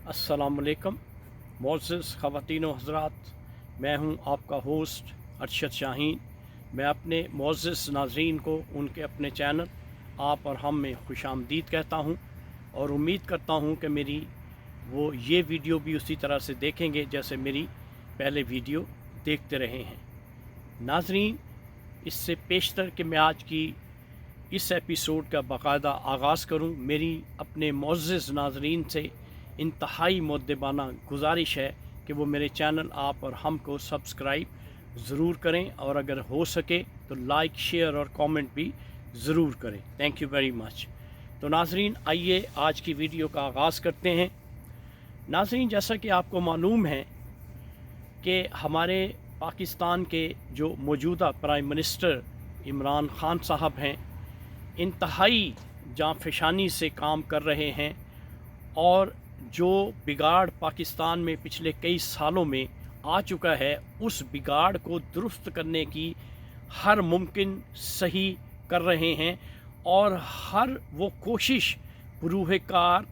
अस्सलामुअलैकुम मोअज़्ज़ज़ ख़वातीन व हज़रात, मैं हूं आपका होस्ट अरशद शाहीन। मैं अपने मोअज़्ज़ज़ नाज़रीन को उनके अपने चैनल आप और हम में खुशामदीद कहता हूं और उम्मीद करता हूं कि मेरी वो ये वीडियो भी उसी तरह से देखेंगे जैसे मेरी पहले वीडियो देखते रहे हैं। नाज़रीन, इससे पेशतर कि मैं आज की इस एपिसोड का बाकायदा आगाज़ करूं, मेरी अपने मोअज़्ज़ज़ नाज़रीन से इंतहाई मुद्दबाना गुजारिश है कि वो मेरे चैनल आप और हम को सब्सक्राइब ज़रूर करें और अगर हो सके तो लाइक, शेयर और कमेंट भी ज़रूर करें। Thank you very much. तो नाज़रीन, आइए आज की वीडियो का आगाज़ करते हैं। नाज़रीन, जैसा कि आपको मालूम है कि हमारे पाकिस्तान के जो मौजूदा प्राइम मिनिस्टर इमरान ख़ान साहब हैं, इंतहाई जाँफशानी से काम कर रहे हैं और जो बिगाड़ पाकिस्तान में पिछले कई सालों में आ चुका है, उस बिगाड़ को दुरुस्त करने की हर मुमकिन सही कर रहे हैं और हर वो कोशिश बरूह कार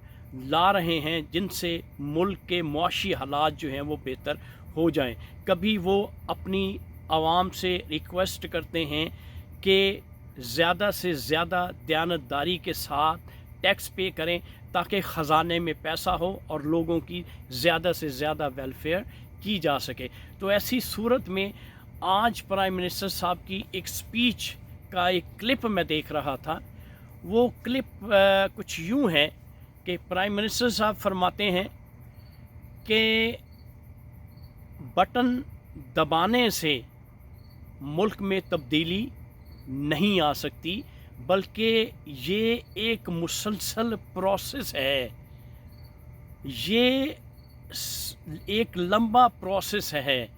ला रहे हैं जिनसे मुल्क के मुआशी हालात जो हैं वो बेहतर हो जाएं। कभी वो अपनी आवाम से रिक्वेस्ट करते हैं कि ज़्यादा से ज़्यादा दयानतदारी के साथ टैक्स पे करें ताकि ख़जाने में पैसा हो और लोगों की ज़्यादा से ज़्यादा वेलफेयर की जा सके। तो ऐसी सूरत में आज प्राइम मिनिस्टर साहब की एक स्पीच का एक क्लिप मैं देख रहा था। वो क्लिप कुछ यूँ है कि प्राइम मिनिस्टर साहब फरमाते हैं कि बटन दबाने से मुल्क में तब्दीली नहीं आ सकती, बल्कि ये एक मुसलसल प्रोसेस है, ये एक लंबा प्रोसेस है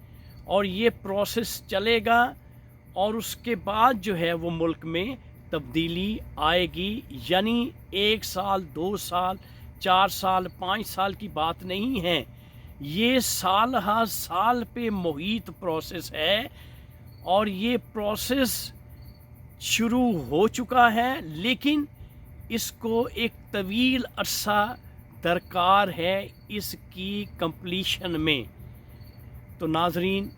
और ये प्रोसेस चलेगा और उसके बाद जो है वो मुल्क में तब्दीली आएगी। यानी 1 साल, 2 साल, 4 साल, 5 साल की बात नहीं है, ये साल हर साल पे मुहित प्रोसेस है और ये प्रोसेस शुरू हो चुका है, लेकिन इसको एक तवील अरसा दरकार है इसकी कंप्लीशन में। तो नाज़रीन,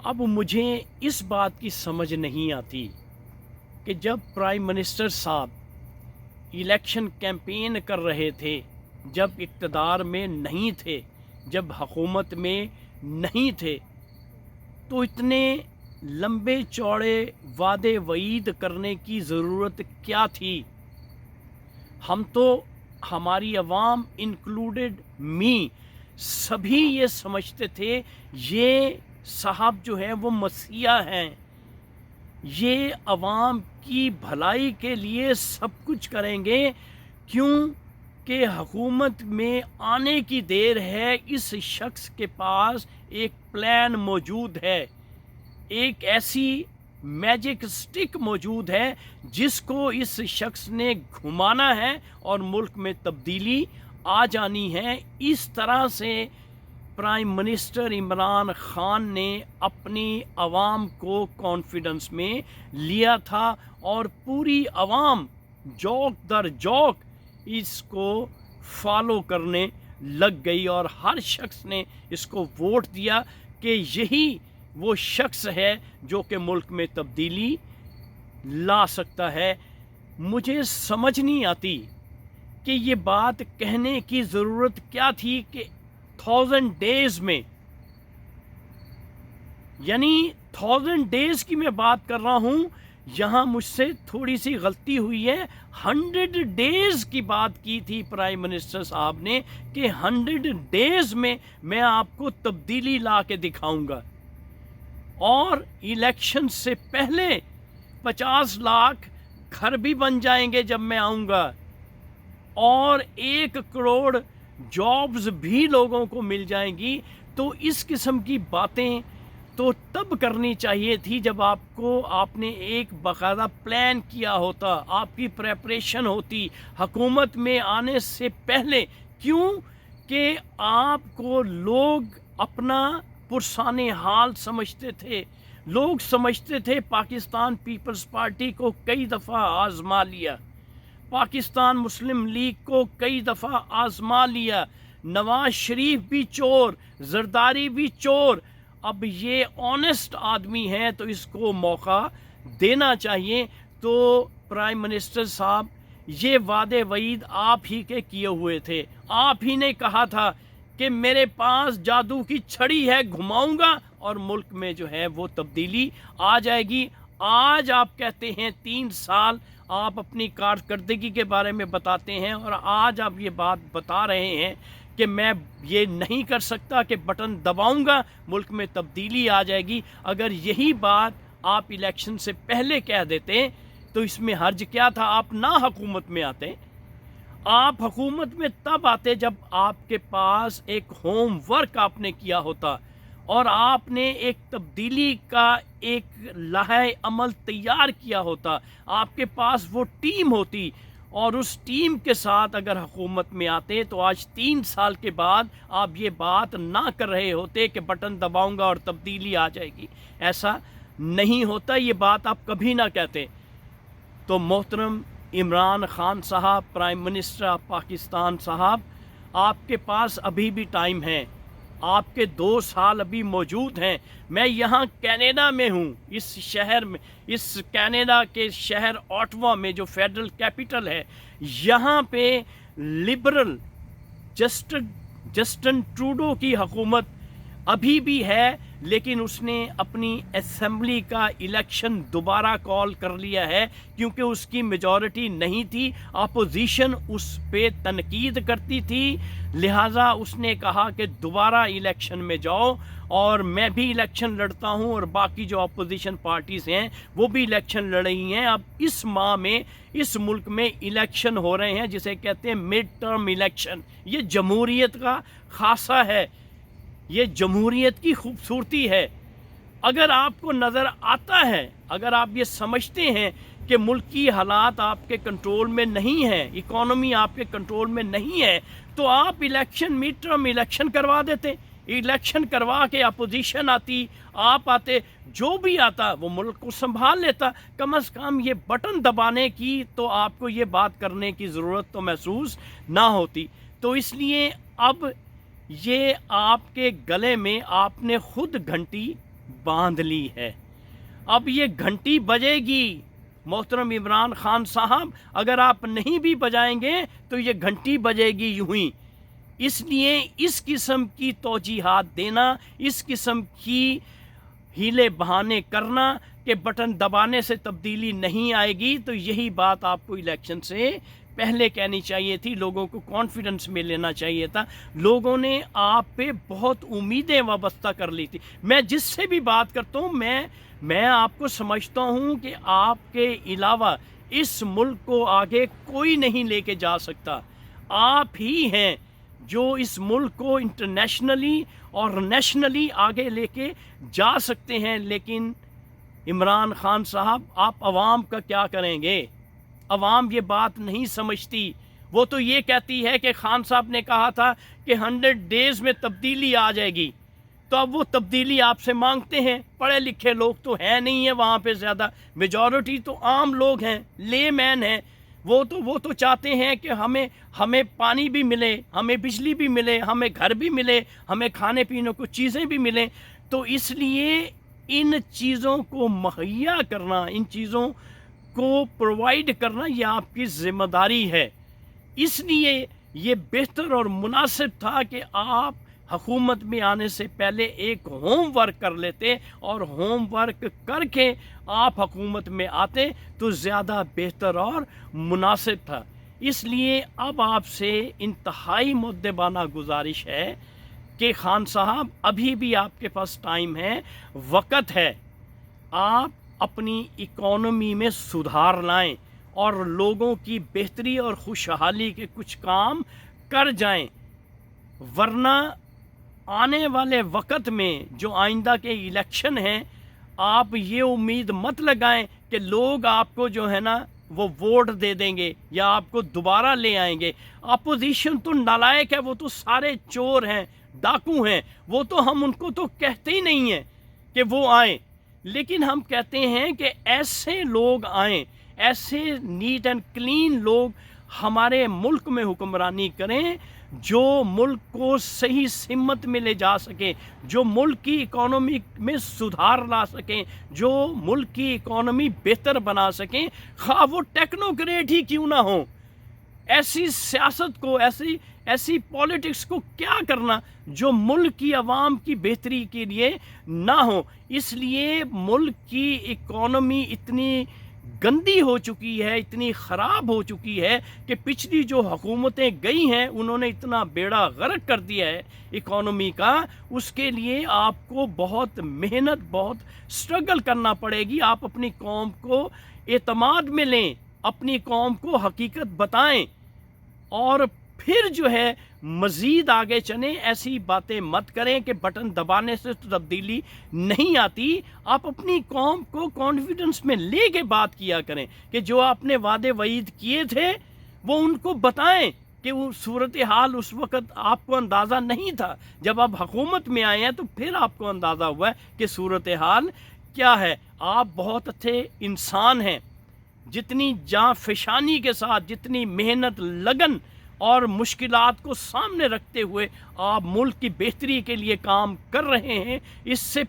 अब मुझे इस बात की समझ नहीं आती कि जब प्राइम मिनिस्टर साहब इलेक्शन कैंपेन कर रहे थे, जब इक़्तिदार में नहीं थे, जब हुकूमत में नहीं थे, तो इतने लंबे चौड़े वादे वईद करने की ज़रूरत क्या थी? हम तो, हमारी अवाम इंक्लूडेड मी, सभी ये समझते थे ये साहब जो है वो मसीहा हैं, ये अवाम की भलाई के लिए सब कुछ करेंगे। क्यों कि हुकूमत में आने की देर है, इस शख्स के पास एक प्लान मौजूद है, एक ऐसी मैजिक स्टिक मौजूद है जिसको इस शख्स ने घुमाना है और मुल्क में तब्दीली आ जानी है। इस तरह से प्राइम मिनिस्टर इमरान ख़ान ने अपनी आवाम को कॉन्फिडेंस में लिया था और पूरी आवाम जौक दर जौक इसको फॉलो करने लग गई और हर शख्स ने इसको वोट दिया कि यही वो शख्स है जो कि मुल्क में तब्दीली ला सकता है। मुझे समझ नहीं आती कि ये बात कहने की ज़रूरत क्या थी कि 1000 डेज़ में, यानी 1000 डेज़ की मैं बात कर रहा हूँ, यहाँ मुझसे थोड़ी सी गलती हुई है। 100 डेज़ की बात की थी प्राइम मिनिस्टर साहब ने कि 100 डेज़ में मैं आपको तब्दीली ला के दिखाऊँगा और इलेक्शन से पहले 50 लाख घर भी बन जाएंगे जब मैं आऊँगा और 1 करोड़ जॉब्स भी लोगों को मिल जाएंगी। तो इस किस्म की बातें तो तब करनी चाहिए थी जब आपने एक बाकायदा प्लान किया होता, आपकी प्रेपरेशन होती हुकूमत में आने से पहले। क्यों कि आपको लोग अपना पुरसाने हाल समझते थे, लोग समझते थे पाकिस्तान पीपल्स पार्टी को कई दफ़ा आजमा लिया, पाकिस्तान मुस्लिम लीग को कई दफ़ा आजमा लिया, नवाज शरीफ भी चोर, जरदारी भी चोर। अब ये ऑनेस्ट आदमी है तो इसको मौका देना चाहिए। तो प्राइम मिनिस्टर साहब, ये वादे वईद आप ही के किए हुए थे, आप ही ने कहा था कि मेरे पास जादू की छड़ी है, घुमाऊंगा और मुल्क में जो है वो तब्दीली आ जाएगी। आज आप कहते हैं 3 साल आप अपनी कारकर्दगी के बारे में बताते हैं, और आज आप ये बात बता रहे हैं कि मैं ये नहीं कर सकता कि बटन दबाऊंगा मुल्क में तब्दीली आ जाएगी। अगर यही बात आप इलेक्शन से पहले कह देते तो इसमें हर्ज क्या था? आप ना हुकूमत में आते। आप हुकूमत में तब आते जब आपके पास एक होमवर्क आपने किया होता और आपने एक तब्दीली का एक लाहे अमल तैयार किया होता, आपके पास वो टीम होती और उस टीम के साथ अगर हुकूमत में आते तो आज 3 साल के बाद आप ये बात ना कर रहे होते कि बटन दबाऊंगा और तब्दीली आ जाएगी। ऐसा नहीं होता, ये बात आप कभी ना कहते। तो मोहतरम इमरान खान साहब, प्राइम मिनिस्टर ऑफ पाकिस्तान साहब, आपके पास अभी भी टाइम है, आपके 2 साल अभी मौजूद हैं। मैं यहाँ कनाडा में हूँ, इस शहर में, इस कनाडा के शहर ऑटवा में जो फेडरल कैपिटल है, यहाँ पे लिबरल जस्टिन ट्रूडो की हुकूमत अभी भी है, लेकिन उसने अपनी असेंबली का इलेक्शन दोबारा कॉल कर लिया है क्योंकि उसकी मेजॉरिटी नहीं थी। अपोजिशन उस पे तनकीद करती थी, लिहाजा उसने कहा कि दोबारा इलेक्शन में जाओ और मैं भी इलेक्शन लड़ता हूं और बाकी जो अपोजिशन पार्टीज़ हैं वो भी इलेक्शन लड़ रही हैं। अब इस माह में इस मुल्क में इलेक्शन हो रहे हैं जिसे कहते हैं मिड टर्म इलेक्शन। ये जमहूरियत का खासा है, ये जमहूरियत की खूबसूरती है। अगर आपको नज़र आता है, अगर आप ये समझते हैं कि मुल्क की हालात आपके कंट्रोल में नहीं है, इकॉनमी आपके कंट्रोल में नहीं है, तो आप इलेक्शन, मिड टर्म इलेक्शन करवा देते। इलेक्शन करवा के अपोजिशन आती, आप आते, जो भी आता वो मुल्क को संभाल लेता। कम अज़ कम ये बटन दबाने की तो आपको ये बात करने की ज़रूरत तो महसूस ना होती। तो इसलिए अब ये आपके गले में आपने खुद घंटी बांध ली है, अब ये घंटी बजेगी। मोहतरम इमरान खान साहब, अगर आप नहीं भी बजाएंगे तो ये घंटी बजेगी यूं ही। इसलिए इस किस्म की तौजीहात देना, इस किस्म की हीले बहाने करना कि बटन दबाने से तब्दीली नहीं आएगी, तो यही बात आपको इलेक्शन से पहले कहनी चाहिए थी। लोगों को कॉन्फिडेंस में लेना चाहिए था। लोगों ने आप पे बहुत उम्मीदें वाबस्ता कर ली थी। मैं जिससे भी बात करता हूँ, मैं आपको समझता हूँ कि आपके अलावा इस मुल्क को आगे कोई नहीं लेके जा सकता। आप ही हैं जो इस मुल्क को इंटरनेशनली और नेशनली आगे लेके जा सकते हैं। लेकिन इमरान खान साहब, आप अवाम का क्या करेंगे? अवाम ये बात नहीं समझती। वो तो ये कहती है कि खान साहब ने कहा था कि 100 डेज़ में तब्दीली आ जाएगी, तो अब वो तब्दीली आपसे मांगते हैं। पढ़े लिखे लोग तो हैं नहीं है वहाँ पे ज़्यादा, मेजॉरिटी तो आम लोग हैं, ले मैन हैं। वो तो चाहते हैं कि हमें पानी भी मिले, हमें बिजली भी मिले, हमें घर भी मिले, हमें खाने पीने को चीज़ें भी मिलें। तो इसलिए इन चीज़ों को मुहैया करना, इन चीज़ों को प्रोवाइड करना, ये आपकी ज़िम्मेदारी है। इसलिए ये बेहतर और मुनासिब था कि आप हुकूमत में आने से पहले एक होमवर्क कर लेते और होमवर्क करके आप हुकूमत में आते तो ज़्यादा बेहतर और मुनासिब था। इसलिए अब आपसे इंतहाई मुद्दबाना गुजारिश है कि खान साहब, अभी भी आपके पास टाइम है, वक़्त है। आप अपनी इकॉनमी में सुधार लाएं और लोगों की बेहतरी और खुशहाली के कुछ काम कर जाएं, वरना आने वाले वक़्त में जो आइंदा के इलेक्शन हैं, आप ये उम्मीद मत लगाएं कि लोग आपको जो है ना वो वोट दे देंगे या आपको दोबारा ले आएंगे। अपोजिशन तो नालायक है, वो तो सारे चोर हैं, डाकू हैं। वो तो हम उनको तो कहते ही नहीं हैं कि वो आएँ, लेकिन हम कहते हैं कि ऐसे लोग आएँ, ऐसे नीट एंड क्लीन लोग हमारे मुल्क में हुक्मरानी करें, जो मुल्क को सही सिमत में ले जा सकें, जो मुल्क की इकॉनमी में सुधार ला सकें, जो मुल्क की इकॉनमी बेहतर बना सकें, ख़ाह वो टेक्नोक्रेट ही क्यों ना हो। ऐसी सियासत को, ऐसी पॉलिटिक्स को क्या करना जो मुल्क की आवाम की बेहतरी के लिए ना हो। इसलिए मुल्क की इकॉनमी इतनी गंदी हो चुकी है, इतनी ख़राब हो चुकी है कि पिछली जो हुकूमतें गई हैं उन्होंने इतना बेड़ा गर्क कर दिया है इकॉनमी का। उसके लिए आपको बहुत मेहनत, बहुत स्ट्रगल करना पड़ेगी। आप अपनी कौम को एतमाद में लें, अपनी कौम को हकीकत बताएं और फिर जो है मज़ीद आगे चलें। ऐसी बातें मत करें कि बटन दबाने से तो तब्दीली नहीं आती। आप अपनी कौम को कॉन्फिडेंस में ले के बात किया करें कि जो आपने वादे वईद किए थे वो उनको बताएं कि वो सूरत हाल उस वक़्त आपको अंदाज़ा नहीं था। जब आप हुकूमत में आए हैं तो फिर आपको अंदाज़ा हुआ है कि सूरत हाल क्या है। आप बहुत अच्छे इंसान हैं। जितनी जाँफशानी के साथ, जितनी मेहनत, लगन और मुश्किलात को सामने रखते हुए आप मुल्क की बेहतरी के लिए काम कर रहे हैं, इससे